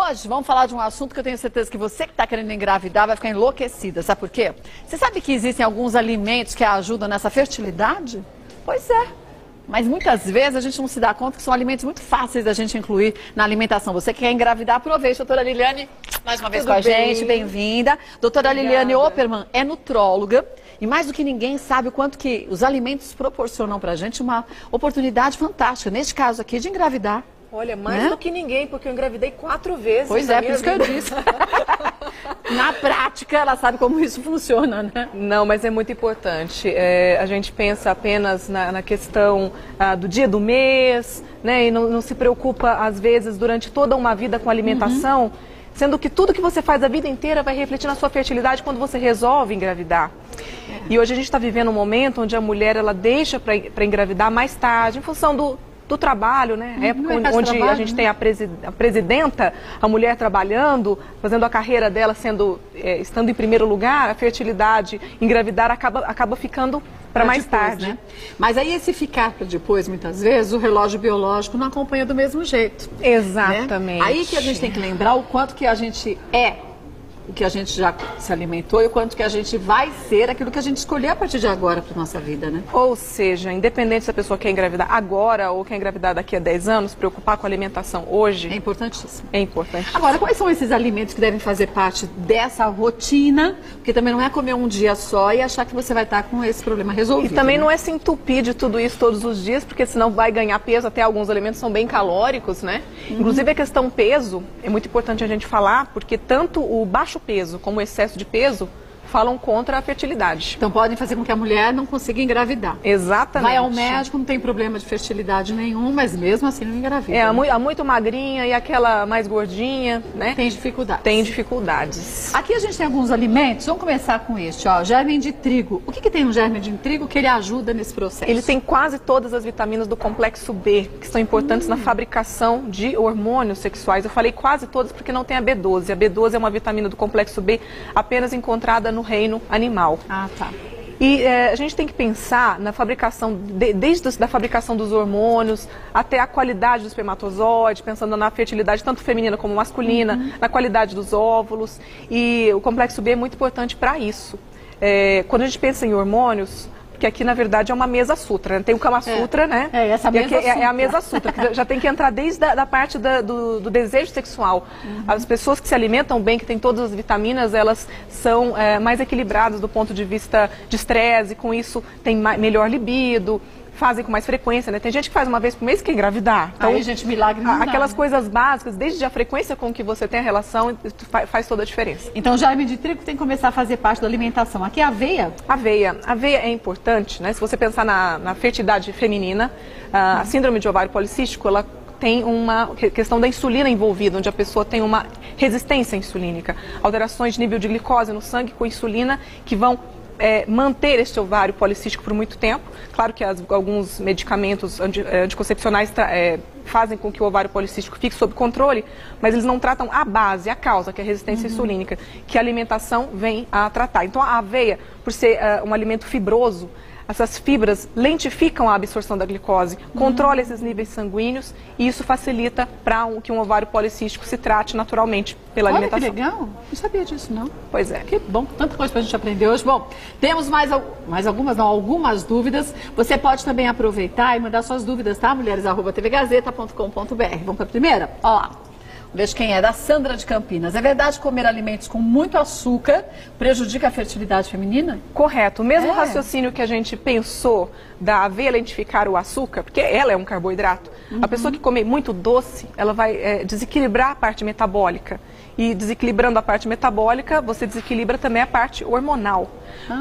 hoje vamos falar de um assunto que eu tenho certeza que você que está querendo engravidar vai ficar enlouquecida. Sabe por quê? Você sabe que existem alguns alimentos que ajudam nessa fertilidade? Pois é. Mas muitas vezes a gente não se dá conta que são alimentos muito fáceis da gente incluir na alimentação. Você que quer engravidar, aproveite. Doutora Liliane, mais uma vez com a gente, bem-vinda. Doutora Liliane Opperman é nutróloga e mais do que ninguém sabe o quanto que os alimentos proporcionam pra gente uma oportunidade fantástica, neste caso aqui, de engravidar. Olha, mais do que ninguém, porque eu engravidei 4 vezes. Pois é, por isso que eu disse. Na prática, ela sabe como isso funciona, né? Não, mas é muito importante. A gente pensa apenas na questão do dia do mês, né? E não se preocupa, às vezes, durante toda uma vida com alimentação, sendo que tudo que você faz a vida inteira vai refletir na sua fertilidade quando você resolve engravidar. E hoje a gente está vivendo um momento onde a mulher ela deixa para engravidar mais tarde, em função do trabalho, né? Época onde a gente tem a presidenta, a mulher trabalhando, fazendo a carreira dela estando em primeiro lugar, a fertilidade, engravidar acaba ficando para mais tarde. Né? Mas aí esse ficar para depois, muitas vezes, o relógio biológico não acompanha do mesmo jeito. Exatamente. Né? Aí que a gente tem que lembrar o quanto que a gente o que a gente já se alimentou e o quanto que a gente vai ser aquilo que a gente escolher a partir de agora para nossa vida, né? Ou seja, independente se a pessoa quer engravidar agora ou quer engravidar daqui a 10 anos, preocupar com a alimentação hoje... É importantíssimo. É importante. Agora, quais são esses alimentos que devem fazer parte dessa rotina? Porque também não é comer um dia só e achar que você vai estar com esse problema resolvido. E também né? não é se entupir de tudo isso todos os dias, porque senão vai ganhar peso, até alguns alimentos são bem calóricos, né? Inclusive a questão peso, é muito importante a gente falar, porque tanto o baixo peso como o excesso de peso falam contra a fertilidade. Então podem fazer com que a mulher não consiga engravidar. Exatamente. Vai ao médico, não tem problema de fertilidade nenhum, mas mesmo assim não engravida. A muito magrinha e aquela mais gordinha, né? Tem dificuldades. Tem dificuldades. Aqui a gente tem alguns alimentos, vamos começar com este, ó, germe de trigo. O que tem no germe de trigo que ele ajuda nesse processo? Ele tem quase todas as vitaminas do complexo B, que são importantes na fabricação de hormônios sexuais. Eu falei quase todas porque não tem a B12. A B12 é uma vitamina do complexo B apenas encontrada no reino animal. Ah, tá. E a gente tem que pensar na fabricação, desde a fabricação dos hormônios até a qualidade do espermatozoide, pensando na fertilidade tanto feminina como masculina, na qualidade dos óvulos. E o complexo B é muito importante para isso. Quando a gente pensa em hormônios, porque aqui, na verdade, é uma mesa sutra, né? Tem o Kama Sutra, né? Essa mesa sutra. É a mesa sutra, que já tem que entrar desde a parte do desejo sexual. As pessoas que se alimentam bem, que têm todas as vitaminas, elas são mais equilibradas do ponto de vista de estresse, com isso tem melhor libido, fazem com mais frequência, né? Tem gente que faz uma vez por mês que engravidar. Então, aí, gente, milagre não aquelas dá, né? coisas básicas, desde a frequência com que você tem a relação, faz toda a diferença. Então, germe de trigo tem que começar a fazer parte da alimentação. Aqui a aveia? Aveia é importante, né? Se você pensar na fertilidade feminina, a síndrome de ovário policístico, ela tem uma questão da insulina envolvida, onde a pessoa tem uma resistência insulínica. Alterações de nível de glicose no sangue com insulina que vão manter este ovário policístico por muito tempo. Claro que alguns medicamentos anticoncepcionais fazem com que o ovário policístico fique sob controle, mas eles não tratam a base, a causa, que é a resistência insulínica, que a alimentação vem a tratar. Então a aveia, por ser um alimento fibroso, essas fibras lentificam a absorção da glicose, controla esses níveis sanguíneos e isso facilita para que um ovário policístico se trate naturalmente pela alimentação. Olha que legal, não sabia disso não. Pois é. Que bom, tanta coisa para a gente aprender hoje. Bom, temos algumas dúvidas. Você pode também aproveitar e mandar suas dúvidas, tá? mulheres@tvgazeta.com.br. Vamos para a primeira? Ó lá. Veja quem é, da Sandra de Campinas. É verdade que comer alimentos com muito açúcar prejudica a fertilidade feminina? Correto. O mesmo raciocínio que a gente pensou da aveia lentificar o açúcar, porque ela é um carboidrato. A pessoa que come muito doce, ela vai desequilibrar a parte metabólica. E desequilibrando a parte metabólica, você desequilibra também a parte hormonal.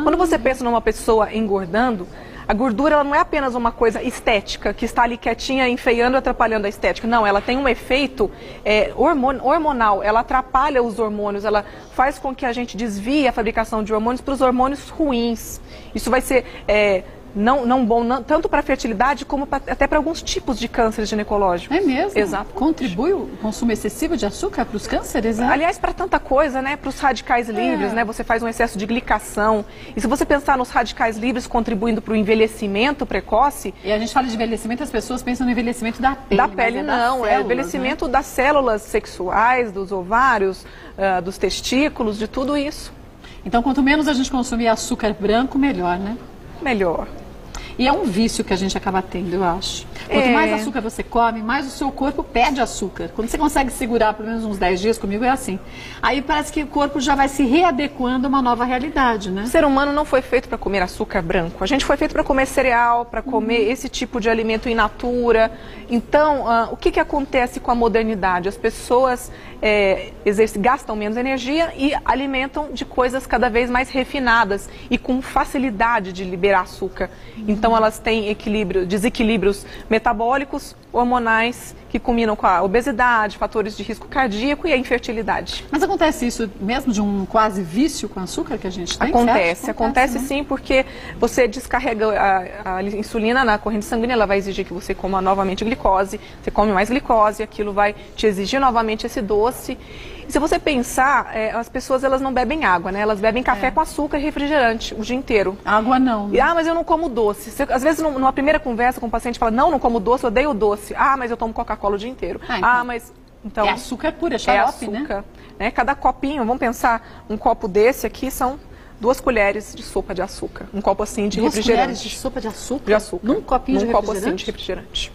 Quando você pensa numa pessoa engordando, a gordura ela não é apenas uma coisa estética, que está ali quietinha, enfeiando e atrapalhando a estética. Não, ela tem um efeito hormonal, ela atrapalha os hormônios, ela faz com que a gente desvie a fabricação de hormônios para os hormônios ruins. Isso vai ser não bom tanto para a fertilidade como até para alguns tipos de cânceres ginecológicos. É mesmo? Exato. Contribui o consumo excessivo de açúcar para os cânceres? Aliás, para tanta coisa, né? Para os radicais livres, né? Você faz um excesso de glicação. E se você pensar nos radicais livres contribuindo para o envelhecimento precoce... E a gente fala de envelhecimento, as pessoas pensam no envelhecimento da pele. Da pele não, células, é o envelhecimento das células sexuais, dos ovários, dos testículos, de tudo isso. Então, quanto menos a gente consumir açúcar branco, melhor, né? Melhor. E é um vício que a gente acaba tendo, eu acho. Quanto mais açúcar você come, mais o seu corpo perde açúcar. Quando você consegue segurar pelo menos uns 10 dias, comigo é assim. Aí parece que o corpo já vai se readequando a uma nova realidade, né? O ser humano não foi feito para comer açúcar branco. A gente foi feito para comer cereal, para comer esse tipo de alimento in natura. Então, o que acontece com a modernidade? As pessoas gastam menos energia e alimentam de coisas cada vez mais refinadas e com facilidade de liberar açúcar. Então, elas têm desequilíbrios metabólicos, hormonais, que combinam com a obesidade, fatores de risco cardíaco e a infertilidade. Mas acontece isso mesmo de um quase vício com açúcar que a gente tem? Acontece né? Sim, porque você descarrega a insulina na corrente sanguínea, ela vai exigir que você coma novamente glicose, você come mais glicose, aquilo vai te exigir novamente esse doce. E se você pensar, as pessoas elas não bebem água, né? Elas bebem café com açúcar e refrigerante o dia inteiro. Água não. Né? Mas eu não como doce. Às vezes, numa primeira conversa com o paciente, fala, não como doce, eu odeio doce. Mas eu tomo Coca-Cola o dia inteiro. Então, é açúcar puro, é xarope, né? Cada copinho, vamos pensar, um copo desse aqui são 2 colheres de sopa de açúcar. Um copo assim de refrigerante. 2 colheres de sopa de açúcar? De açúcar. Num copinho de refrigerante? Copo assim de refrigerante.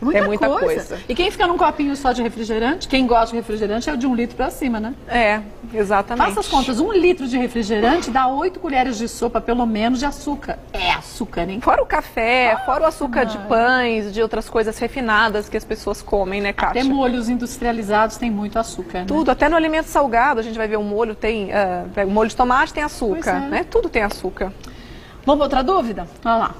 Muita coisa. E quem fica num copinho só de refrigerante, quem gosta de refrigerante é o de 1 litro para cima, né? Exatamente. Faça as contas, 1 litro de refrigerante dá 8 colheres de sopa, pelo menos, de açúcar. É açúcar, hein? Fora o café, fora o açúcar de pães, de outras coisas refinadas que as pessoas comem, né, Kátia? Até molhos industrializados tem muito açúcar, né? Tudo, até no alimento salgado, a gente vai ver um molho, o molho de tomate tem açúcar, né? Tudo tem açúcar. Vamos para outra dúvida? Olha lá.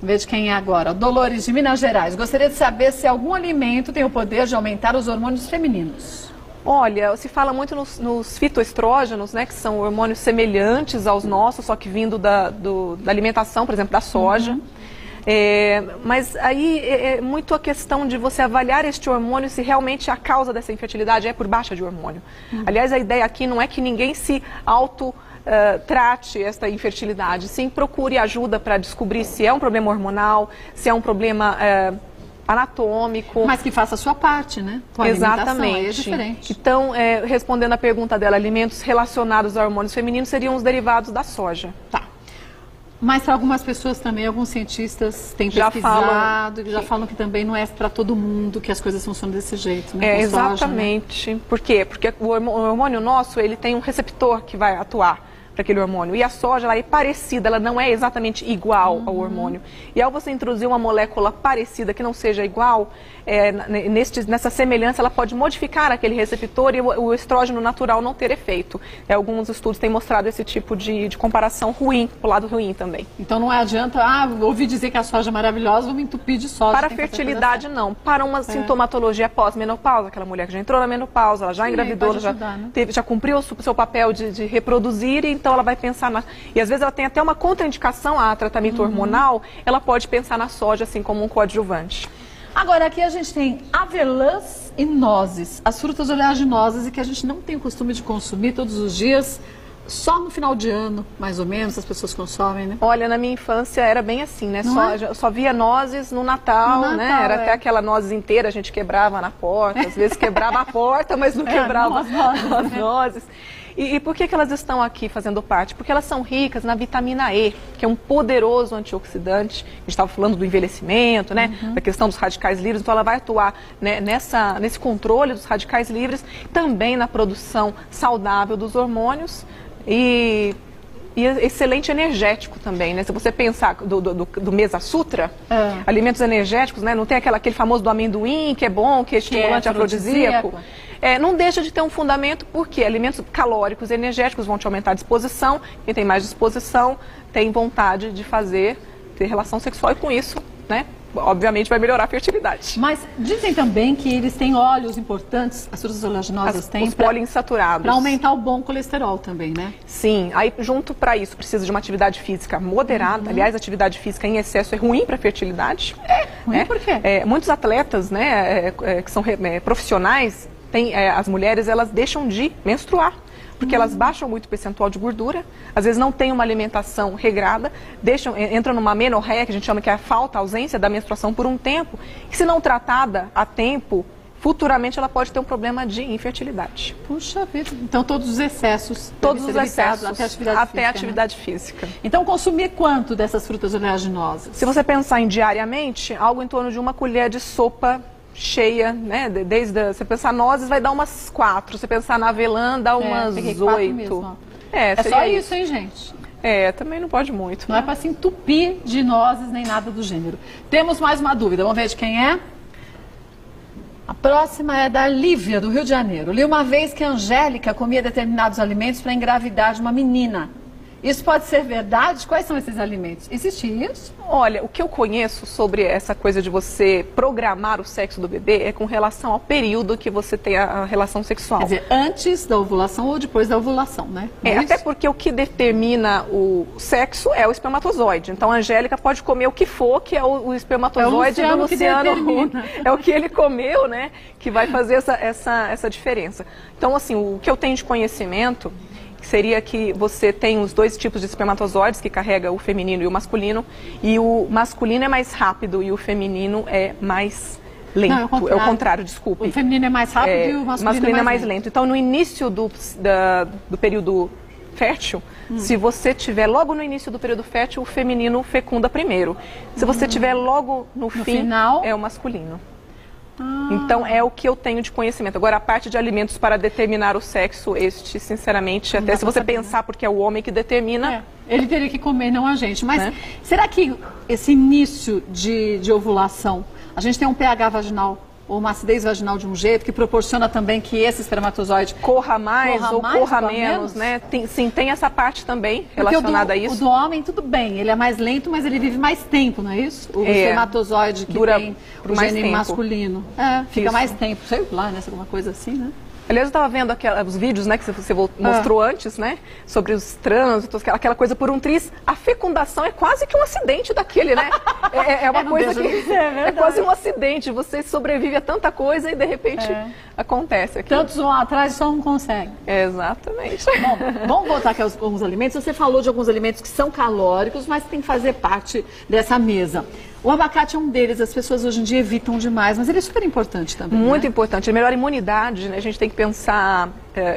Veja quem é agora. Dolores, de Minas Gerais. Gostaria de saber se algum alimento tem o poder de aumentar os hormônios femininos. Olha, se fala muito nos fitoestrógenos, né, que são hormônios semelhantes aos nossos, só que vindo da alimentação, por exemplo, da soja. Mas aí é muito a questão de você avaliar este hormônio se realmente a causa dessa infertilidade é por baixa de hormônio. Aliás, a ideia aqui não é que ninguém se trate esta infertilidade, sim, procure ajuda para descobrir se é um problema hormonal, se é um problema anatômico. Mas que faça a sua parte, né? Com a Exatamente. Aí é diferente. Então, respondendo à pergunta dela, alimentos relacionados a hormônios femininos seriam os derivados da soja. Tá. Mas para algumas pessoas também, alguns cientistas têm pesquisado, já falam que também não é para todo mundo que as coisas funcionam desse jeito, né? Exatamente. Soja, né? Por quê? Porque o hormônio nosso, ele tem um receptor que vai atuar para aquele hormônio. E a soja, ela é parecida, ela não é exatamente igual ao hormônio. E ao você introduzir uma molécula parecida que não seja igual, nessa semelhança, ela pode modificar aquele receptor e o estrógeno natural não ter efeito. Alguns estudos têm mostrado esse tipo de comparação ruim, pro lado ruim também. Então não adianta, ouvi dizer que a soja é maravilhosa, vamos entupir de soja. Para a fertilidade, não. Para uma sintomatologia pós-menopausa, aquela mulher que já entrou na menopausa, ela já engravidou, já cumpriu o seu papel de reproduzir, então ela vai pensar e às vezes ela tem até uma contraindicação a tratamento hormonal, ela pode pensar na soja assim como um coadjuvante. Agora aqui a gente tem avelãs e nozes, as frutas oleaginosas e que a gente não tem o costume de consumir todos os dias, só no final de ano, mais ou menos, as pessoas consomem, né? Olha, na minha infância era bem assim, né? Só via nozes no Natal, né? Era até aquela nozes inteira, a gente quebrava na porta, às vezes quebrava a porta, mas não quebrava as nozes. E por que elas estão aqui fazendo parte? Porque elas são ricas na vitamina E, que é um poderoso antioxidante. A gente estava falando do envelhecimento, né? Da questão dos radicais livres. Então, ela vai atuar, né, nesse controle dos radicais livres, também na produção saudável dos hormônios e excelente energético também, né? Se você pensar do Mesa Sutra, alimentos energéticos, né? Não tem aquele famoso do amendoim, que é bom, que é estimulante afrodisíaco. Não deixa de ter um fundamento, porque alimentos calóricos e energéticos vão te aumentar a disposição. Quem tem mais disposição tem vontade de ter relação sexual e com isso, né, obviamente vai melhorar a fertilidade. Mas dizem também que eles têm óleos importantes, as frutas oleaginosas têm, os poliinsaturados. Para aumentar o bom colesterol também, né? Sim, aí junto para isso precisa de uma atividade física moderada. Aliás, atividade física em excesso é ruim para a fertilidade. Ruim por quê? Muitos atletas, né, que são profissionais, as mulheres, elas deixam de menstruar. Porque elas baixam muito o percentual de gordura, às vezes não tem uma alimentação regrada, entram numa menorreia, que a gente chama que é a falta, a ausência da menstruação por um tempo, que se não tratada a tempo, futuramente ela pode ter um problema de infertilidade. Puxa vida, então todos os excessos. Todos os excessos, até a atividade física. Então consumir quanto dessas frutas oleaginosas? Se você pensar em diariamente, algo em torno de uma colher de sopa cheia, né? Você pensar nozes, vai dar umas 4. Se pensar na avelã, dá umas 8. Mesmo, é só isso, hein, gente? Também não pode muito. Não é para se entupir de nozes nem nada do gênero. Temos mais uma dúvida, vamos ver de quem é? A próxima é da Lívia, do Rio de Janeiro. Li uma vez que a Angélica comia determinados alimentos para engravidar de uma menina. Isso pode ser verdade? Quais são esses alimentos? Existe isso? Olha, o que eu conheço sobre essa coisa de você programar o sexo do bebê é com relação ao período que você tem a relação sexual. Quer dizer, antes da ovulação ou depois da ovulação, né? Até porque o que determina o sexo é o espermatozoide. Então a Angélica pode comer o que for, que é o espermatozoide do Luciano. É o que ele comeu, né? Que vai fazer essa diferença. Então, assim, o que eu tenho de conhecimento seria que você tem os dois tipos de espermatozoides, que carrega o feminino e o masculino, e o masculino é mais rápido e o feminino é mais lento. Não, é o contrário, desculpe. O feminino é mais rápido e o masculino é mais lento. Então, no início do período fértil, se você tiver logo no início do período fértil, o feminino fecunda primeiro. Se você tiver logo no fim, final, é o masculino. Então, é o que eu tenho de conhecimento. Agora, a parte de alimentos para determinar o sexo, sinceramente, até se você pensar, porque é o homem que determina... Ele teria que comer, não a gente. Mas será que esse início de ovulação, a gente tem um pH vaginal ou uma acidez vaginal de um jeito que proporciona também que esse espermatozoide corra mais ou corra menos, né? Tem essa parte também relacionada a isso. O do homem, tudo bem, ele é mais lento, mas ele vive mais tempo, não é isso? O espermatozoide que dura tem o gene masculino. Fica mais tempo, sei lá, né? Alguma coisa assim, né? Aliás, eu estava vendo os vídeos, né, que você mostrou antes, né, sobre os trânsitos, aquela coisa por um triz. A fecundação é quase que um acidente daquele, né? É uma coisa que é quase um acidente. Você sobrevive a tanta coisa e de repente acontece aqui. Tantos vão atrás e só não consegue. Exatamente. Bom, vamos voltar aqui aos alguns alimentos. Você falou de alguns alimentos que são calóricos, mas tem que fazer parte dessa mesa. O abacate é um deles, as pessoas hoje em dia evitam demais, mas ele é super importante também. Muito importante. Ele melhora a imunidade, né? A gente tem que pensar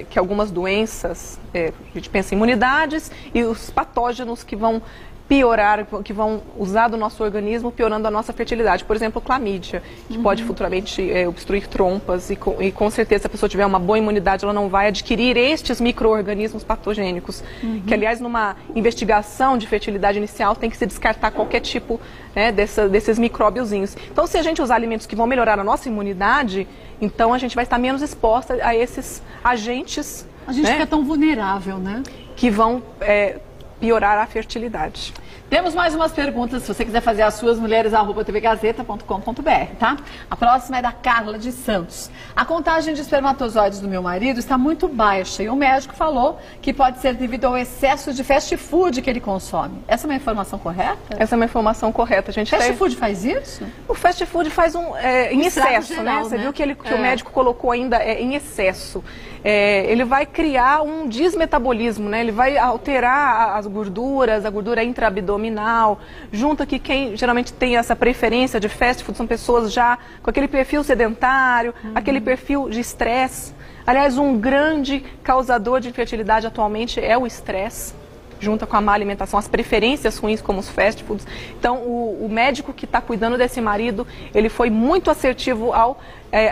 que algumas doenças, a gente pensa em imunidades e os patógenos que vão piorar, que vão usar do nosso organismo, piorando a nossa fertilidade. Por exemplo, clamídia, que pode futuramente obstruir trompas e com certeza, se a pessoa tiver uma boa imunidade, ela não vai adquirir estes micro-organismos patogênicos. Que, aliás, numa investigação de fertilidade inicial, tem que se descartar qualquer tipo, né, desses micróbiozinhos. Então, se a gente usar alimentos que vão melhorar a nossa imunidade, então a gente vai estar menos exposta a esses agentes. A gente fica tão vulnerável, né? Que vão piorar a fertilidade. Temos mais umas perguntas, se você quiser fazer as suas, mulheres@tvgazeta.com.br, tá? A próxima é da Carla de Santos. A contagem de espermatozoides do meu marido está muito baixa e o médico falou que pode ser devido ao excesso de fast food que ele consome. Essa é uma informação correta? Essa é uma informação correta. Fast food faz isso? O fast food faz em excesso, geral, né? Você viu que o médico colocou ainda em excesso. Ele vai criar um desmetabolismo, né? Ele vai alterar as gorduras, a gordura intraabdominal, junto que quem geralmente tem essa preferência de fast food são pessoas já com aquele perfil sedentário, aquele perfil de estresse. Aliás, um grande causador de infertilidade atualmente é o estresse, junto com a má alimentação, as preferências ruins como os fast foods. Então, o médico que está cuidando desse marido, ele foi muito assertivo ao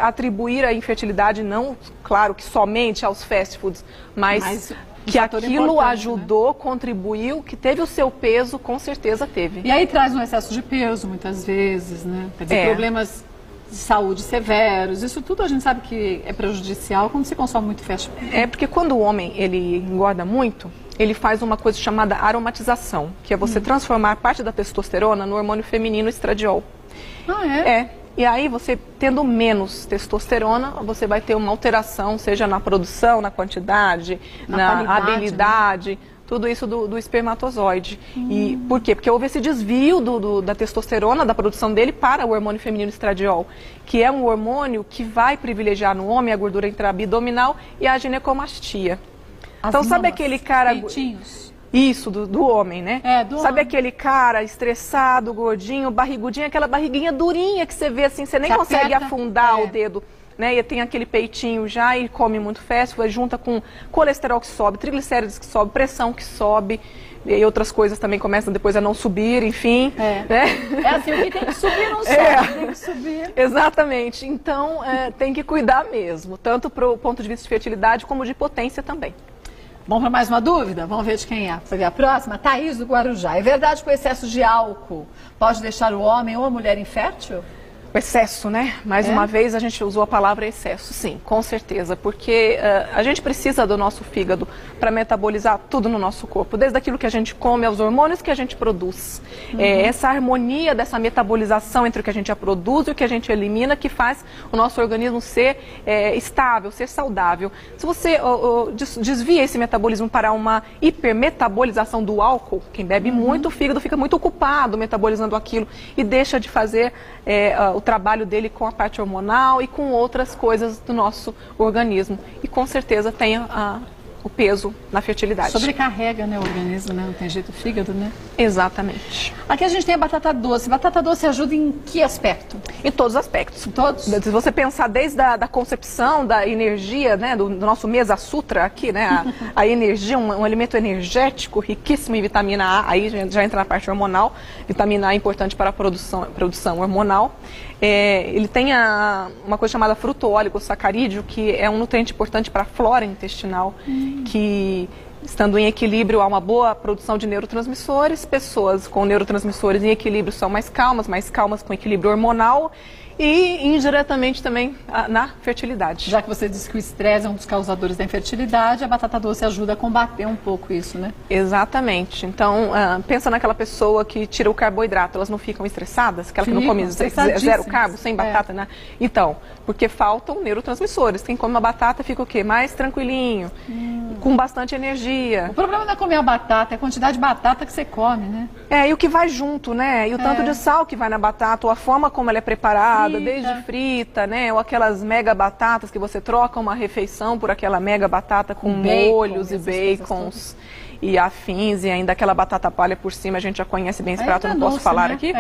atribuir a infertilidade, não, claro, que somente aos fast foods, mas que aquilo ajudou, né? Contribuiu, que teve o seu peso, com certeza teve. E aí traz um excesso de peso, muitas vezes, né? Quer dizer, problemas de saúde severos, isso tudo a gente sabe que é prejudicial quando se consome muito fast food. Porque quando o homem, ele engorda muito, ele faz uma coisa chamada aromatização, que é você transformar parte da testosterona no hormônio feminino estradiol. Ah, é? É. E aí, você tendo menos testosterona, você vai ter uma alteração, seja na produção, na quantidade, na habilidade, né? Tudo isso do espermatozoide. E por quê? Porque houve esse desvio da testosterona, da produção dele, para o hormônio feminino estradiol, que é um hormônio que vai privilegiar no homem a gordura intraabdominal e a ginecomastia. Então, sabe aquele cara... Peitinhos. Isso, do homem, né? Do Sabe homem. aquele cara estressado, gordinho, barrigudinho, aquela barriguinha durinha que você vê assim, você nem consegue afundar o dedo, né? E tem aquele peitinho já e come muito fácil, junta com colesterol que sobe, triglicéridos que sobe, pressão que sobe, e outras coisas também começam depois a não subir, enfim. Né? É assim, o que tem que subir não sobe, tem que subir. Exatamente. Então, tem que cuidar mesmo, tanto para o ponto de vista de fertilidade como de potência também. Vamos para mais uma dúvida? Vamos ver de quem é. Você vê a próxima? Thaís do Guarujá. É verdade que o excesso de álcool pode deixar o homem ou a mulher infértil? O excesso, né? Mais uma vez a gente usou a palavra excesso, sim, com certeza, porque a gente precisa do nosso fígado para metabolizar tudo no nosso corpo, desde aquilo que a gente come aos hormônios que a gente produz. Essa harmonia dessa metabolização entre o que a gente já produz e o que a gente elimina que faz o nosso organismo ser estável, ser saudável. Se você desvia esse metabolismo para uma hipermetabolização do álcool, quem bebe muito, o fígado fica muito ocupado metabolizando aquilo e deixa de fazer o trabalho dele com a parte hormonal e com outras coisas do nosso organismo. E com certeza tem o peso na fertilidade. Sobrecarrega, né, o organismo, né? Não tem jeito, o fígado, né? Exatamente. Aqui a gente tem a batata doce. Batata doce ajuda em que aspecto? Em todos os aspectos. Em todos? Se você pensar desde da concepção, da energia, né, do nosso Mesa Sutra aqui, né, a energia, um alimento energético, riquíssimo em vitamina A, aí já entra na parte hormonal. Vitamina A é importante para a produção hormonal. Ele tem uma coisa chamada fruto-óligo-sacarídeo, que é um nutriente importante para a flora intestinal, que, estando em equilíbrio, há uma boa produção de neurotransmissores. Pessoas com neurotransmissores em equilíbrio são mais calmas com equilíbrio hormonal e indiretamente também na fertilidade. Já que você disse que o estresse é um dos causadores da infertilidade, a batata doce ajuda a combater um pouco isso, né? Exatamente. Então, pensa naquela pessoa que tira o carboidrato, elas não ficam estressadas? Aquela que não come zero carbo, sem batata, né? Então, porque faltam neurotransmissores. Quem come uma batata fica o quê? Mais tranquilinho, com bastante energia. O problema não é comer a batata, é a quantidade de batata que você come, né? E o que vai junto, né? E o tanto de sal que vai na batata, ou a forma como ela é preparada, desde frita, né? Ou aquelas mega batatas que você troca uma refeição por aquela mega batata com molhos e bacons e afins, e ainda aquela batata palha por cima, a gente já conhece bem esse prato, não posso falar aqui.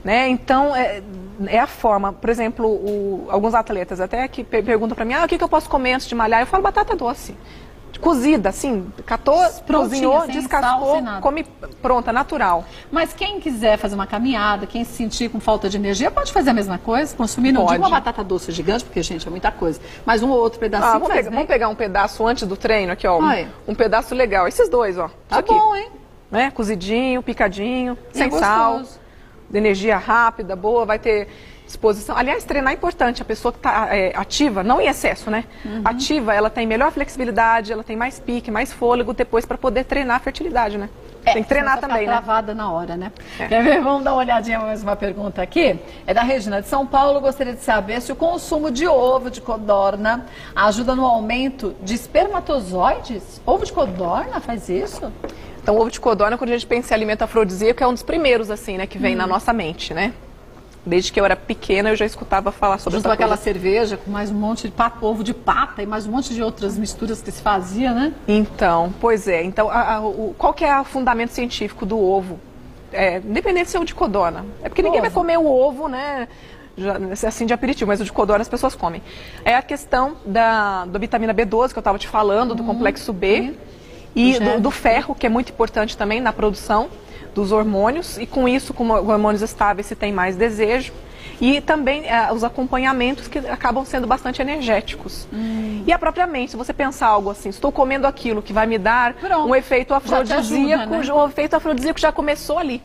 Né? Então, é a forma. Por exemplo, alguns atletas até que perguntam para mim, o que eu posso comer antes de malhar? Eu falo batata doce. Cozida, assim, cozinhou, descascou, come pronta, natural. Mas quem quiser fazer uma caminhada, quem se sentir com falta de energia, pode fazer a mesma coisa? Consumir, não digo uma batata doce gigante, porque, gente, é muita coisa. Mas um ou outro pedacinho vamos pegar um pedaço antes do treino aqui, ó. Um pedaço legal. Esses dois, ó. Tá bom, hein? Né? Cozidinho, picadinho, sem sal. De energia rápida, boa, vai ter disposição. Aliás, treinar é importante. A pessoa que está ativa, não em excesso, né? Ativa, ela tem melhor flexibilidade, ela tem mais pique, mais fôlego depois para poder treinar a fertilidade, né? Tem que treinar também, né? Travada na hora, né? Quer ver? Vamos dar uma olhadinha, mais uma pergunta aqui. É da Regina de São Paulo. Gostaria de saber se o consumo de ovo de codorna ajuda no aumento de espermatozoides? Ovo de codorna faz isso? Então, o ovo de codorna, quando a gente pensa em alimento afrodisíaco, é um dos primeiros, assim, né, que vem na nossa mente, né? Desde que eu era pequena, eu já escutava falar sobre junto com aquela cerveja, com mais um monte de ovo de pata e mais um monte de outras misturas que se fazia, né? Então, pois é. Então, qual que é o fundamento científico do ovo? Independente se é o de codorna. É porque ninguém vai comer o ovo, né? Assim de aperitivo, mas o de codorna as pessoas comem. É a questão da vitamina B12, que eu estava te falando, do complexo B. E do ferro, que é muito importante também na produção dos hormônios, e com isso, com hormônios estáveis, se tem mais desejo. E também os acompanhamentos que acabam sendo bastante energéticos. E a própria mente, se você pensar algo assim, estou comendo aquilo que vai me dar um efeito afrodisíaco, o efeito afrodisíaco já começou ali.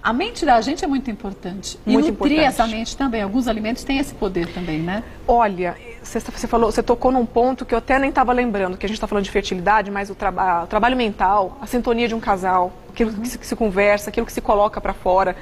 A mente da gente é muito importante. E nutrir essa mente também. Alguns alimentos têm esse poder também, né? Olha, você tocou num ponto que eu até nem estava lembrando, que a gente está falando de fertilidade, mas o trabalho mental, a sintonia de um casal, aquilo que se conversa, aquilo que se coloca para fora,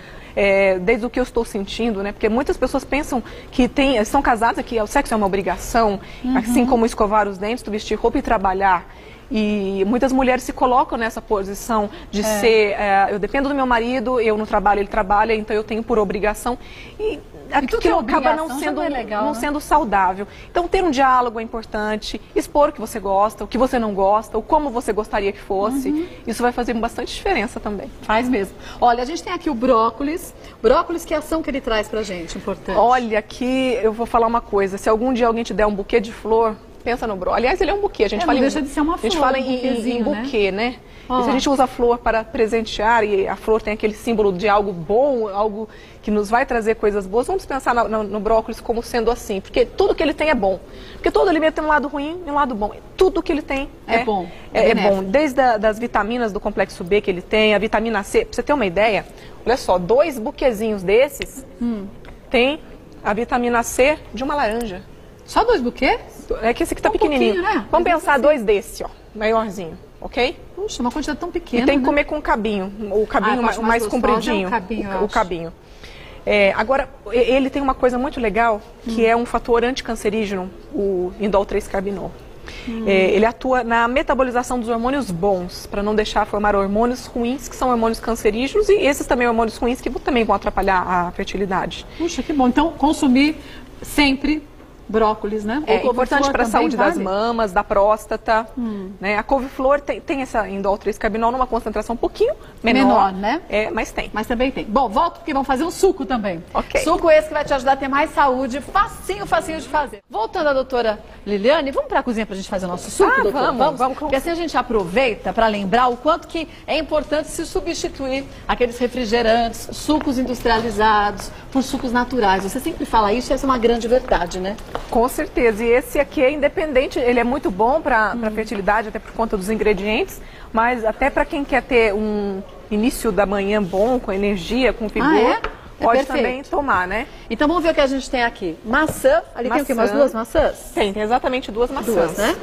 desde o que eu estou sentindo, né? Porque muitas pessoas pensam que estão casadas, que o sexo é uma obrigação, assim como escovar os dentes, vestir roupa e trabalhar. E muitas mulheres se colocam nessa posição de ser, eu dependo do meu marido, eu não trabalho, ele trabalha, então eu tenho por obrigação. E aquilo acaba não sendo saudável. Então, ter um diálogo é importante, expor o que você gosta, o que você não gosta, o como você gostaria que fosse. Isso vai fazer bastante diferença também. Faz mesmo. Olha, a gente tem aqui o brócolis. Brócolis, que ação que ele traz pra gente? Importante. Olha, aqui eu vou falar uma coisa. Se algum dia alguém te der um buquê de flor, pensa no brócolis. Aliás, ele é um buquê. A gente fala deixa de ser uma flor, a gente fala em buquê, né? E se a gente usa a flor para presentear, e a flor tem aquele símbolo de algo bom, algo que nos vai trazer coisas boas, vamos pensar no brócolis como sendo assim, porque tudo que ele tem é bom. Porque todo alimento tem um lado ruim e um lado bom. Tudo que ele tem é bom. É bom. Desde das vitaminas do complexo B que ele tem, a vitamina C. Pra você ter uma ideia, olha só, 2 buquezinhos desses tem a vitamina C de uma laranja. Só 2 buquês? É que esse aqui tá pequenininho. Né? Vamos pensar 2 desse, ó, maiorzinho, ok? Puxa, uma quantidade tão pequena. E tem que comer com cabinho, o cabinho mais compridinho. O cabinho. Agora, ele tem uma coisa muito legal, que é um fator anticancerígeno, o indol 3-carbinol. Ele atua na metabolização dos hormônios bons, para não deixar formar hormônios ruins, que são hormônios cancerígenos, e esses também hormônios ruins que também vão atrapalhar a fertilidade. Puxa, que bom. Então, consumir sempre brócolis, né? É importante para a saúde das mamas, da próstata. Né? A couve-flor tem essa indol 3-carbinol numa concentração um pouquinho menor, né? Mas tem. Mas também tem. Bom, volto porque vamos fazer um suco também. Ok. Suco esse que vai te ajudar a ter mais saúde, facinho de fazer. Voltando à doutora Liliane, vamos para a cozinha para a gente fazer o nosso suco, doutora? Vamos. Porque assim a gente aproveita para lembrar o quanto que é importante se substituir aqueles refrigerantes, sucos industrializados, por sucos naturais. Você sempre fala isso e essa é uma grande verdade, né? Com certeza, e esse aqui é independente, ele é muito bom para fertilidade, até por conta dos ingredientes, mas até para quem quer ter um início da manhã bom, com energia, com vigor, pode também tomar, né? Então vamos ver o que a gente tem aqui. Maçã, ali tem o quê? Umas 2 maçãs? Tem exatamente 2 maçãs. 2, né?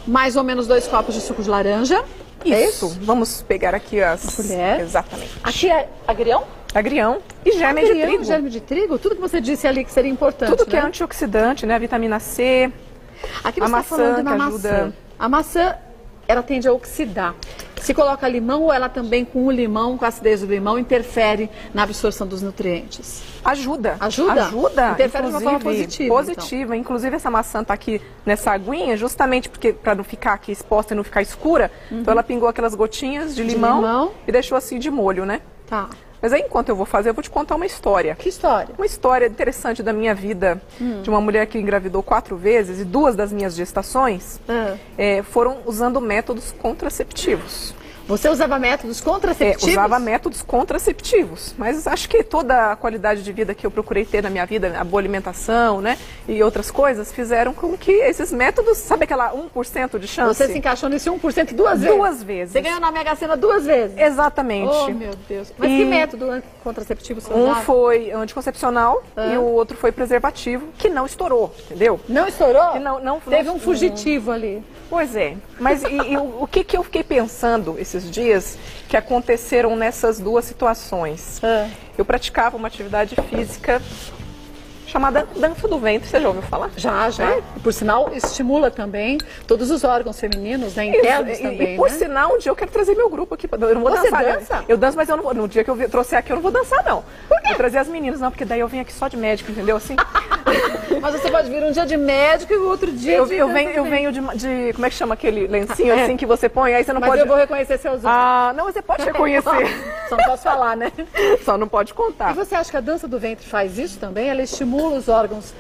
Mais ou menos 2 copos de suco de laranja. Isso. Vamos pegar aqui as colheres. Exatamente. Aqui é agrião? Agrião e germe de trigo. Germe de trigo? Tudo que você disse ali que seria importante, tudo que é antioxidante, né? A vitamina C, aqui você está falando de uma maçã. A maçã, ela tende a oxidar. Se coloca limão ou ela também com o limão, com a acidez do limão, interfere na absorção dos nutrientes? Ajuda. Interfere de uma forma positiva. Então. Inclusive essa maçã está aqui nessa aguinha, justamente porque para não ficar aqui exposta e não ficar escura. Então ela pingou aquelas gotinhas de limão e deixou assim de molho, né? Tá. Mas aí, enquanto eu vou fazer, eu vou te contar uma história. Que história? Uma história interessante da minha vida, de uma mulher que engravidou 4 vezes, e 2 das minhas gestações foram usando métodos contraceptivos. Você usava métodos contraceptivos? Usava métodos contraceptivos, mas acho que toda a qualidade de vida que eu procurei ter na minha vida, a boa alimentação, né, e outras coisas, fizeram com que esses métodos, sabe aquela 1% de chance? Você se encaixou nesse 1% 2 vezes? 2 vezes. Você ganhou na Mega Sena 2 vezes? Exatamente. Oh, meu Deus. Mas que método contraceptivo você usava? Um foi anticoncepcional e o outro foi preservativo, que não estourou, entendeu? Não estourou? Que não teve um fugitivo ali. Pois é, mas o que eu fiquei pensando esses dias que aconteceram nessas 2 situações? Eu praticava uma atividade física chamada dança do ventre, você já ouviu falar? Já. Por sinal, estimula também todos os órgãos femininos, né? Internos também, e por sinal, um dia eu quero trazer meu grupo aqui. Eu não vou dançar. Você dança? Eu danço, mas eu não vou. No dia que eu trouxer aqui, eu não vou dançar, não. Por quê? Vou trazer as meninas, não, porque daí eu venho aqui só de médico, entendeu? Assim. Mas você pode vir um dia de médico e o outro dia eu venho de como é que chama aquele lencinho assim que você põe, aí você não pode... Mas eu vou reconhecer seus olhos. Não, você pode reconhecer. Só não posso falar, né? Só não pode contar. E você acha que a dança do ventre faz isso também? Ela estimula os órgãos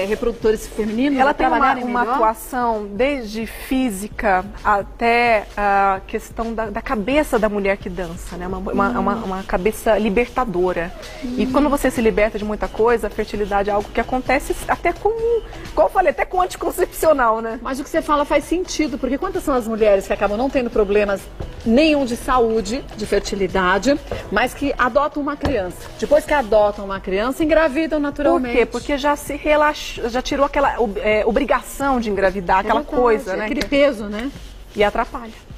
reprodutores femininos? Ela tem uma atuação desde física até a questão da cabeça da mulher que dança, né? Uma cabeça libertadora. E quando você se liberta de muita coisa, a fertilidade é algo que acontece até com, como eu falei, até com anticoncepcional, né? Mas o que você fala faz sentido, porque quantas são as mulheres que acabam não tendo problemas nenhum de saúde, de fertilidade, mas que adotam uma criança. Depois que adotam uma criança, engravidam naturalmente. Por quê? Porque já se relaxa, já tirou aquela obrigação de engravidar, aquela coisa, né? Aquele peso, né? E atrapalha.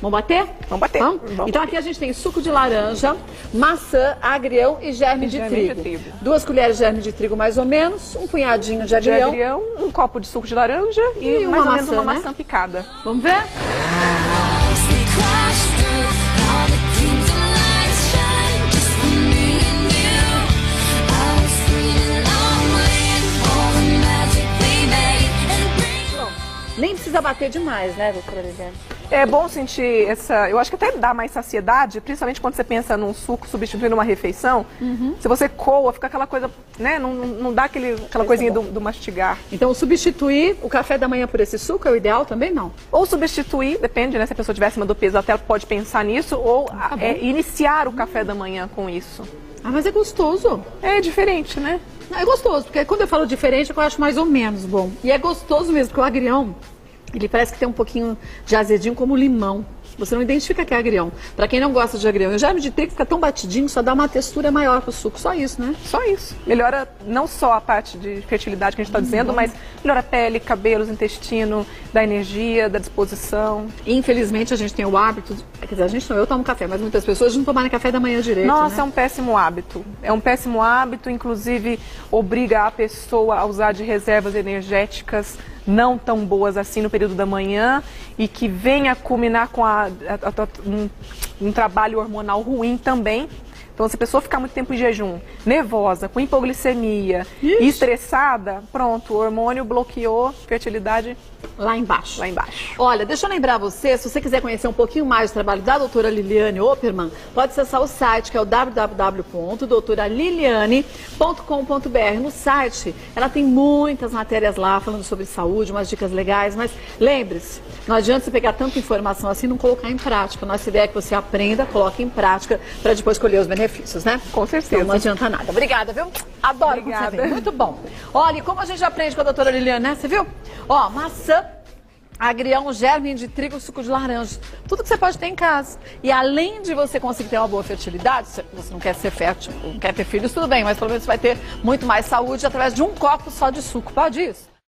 Vamos bater? Vamos bater. Vamos? Vamos então bater. aqui a gente tem suco de laranja, maçã, agrião e germe de trigo. 2 colheres de germe de trigo mais ou menos, um punhadinho de agrião. Um copo de suco de laranja e mais ou menos uma maçã picada. Vamos ver? Nem precisa bater demais, né, doutora Liliane? É bom sentir essa... Eu acho que até dá mais saciedade, principalmente quando você pensa num suco substituindo uma refeição. Se você coa, fica aquela coisa, né? Não dá aquela coisinha do mastigar. Então, substituir o café da manhã por esse suco é o ideal também, não? Ou substituir, depende, né? Se a pessoa estiver acima do peso, até pode pensar nisso. Ou iniciar o café da manhã com isso. Ah, mas é gostoso. É diferente, né? Não, é gostoso, porque quando eu falo diferente, eu acho mais ou menos bom. E é gostoso mesmo, porque o agrião, ele parece que tem um pouquinho de azedinho como limão. Você não identifica que é agrião. Pra quem não gosta de agrião, o germe de trigo fica tão batidinho, só dá uma textura maior pro suco. Só isso, né? Só isso. Melhora não só a parte de fertilidade que a gente está dizendo, mas melhora a pele, cabelos, intestino, da energia, da disposição. Infelizmente, a gente tem o hábito, quer dizer, a gente não, eu tomo café, mas muitas pessoas não tomarem café da manhã direito, Nossa, né? é um péssimo hábito. É um péssimo hábito, inclusive obriga a pessoa a usar de reservas energéticas não tão boas assim no período da manhã e que vem a culminar com um trabalho hormonal ruim também. Então, se a pessoa ficar muito tempo em jejum, nervosa, com hipoglicemia e estressada, pronto, o hormônio bloqueou, fertilidade lá embaixo. Lá embaixo. Olha, deixa eu lembrar você, se você quiser conhecer um pouquinho mais do trabalho da doutora Liliane Opperman, pode acessar o site, que é o www.doutoraliliane.com.br. No site, ela tem muitas matérias lá, falando sobre saúde, umas dicas legais, mas lembre-se, não adianta você pegar tanta informação assim e não colocar em prática. Nossa ideia é que você aprenda, coloque em prática, para depois colher os benefícios, né? Com certeza. Então não adianta nada. Obrigada, viu? Adoro quando você vem. Muito bom. Olha, e como a gente aprende com a doutora Liliane, né? Você viu? Ó, maçã, agrião, germe de trigo, suco de laranja. Tudo que você pode ter em casa. E além de você conseguir ter uma boa fertilidade, se você não quer ser fértil, não quer ter filhos, tudo bem, mas pelo menos você vai ter muito mais saúde através de um copo só de suco. Pode isso?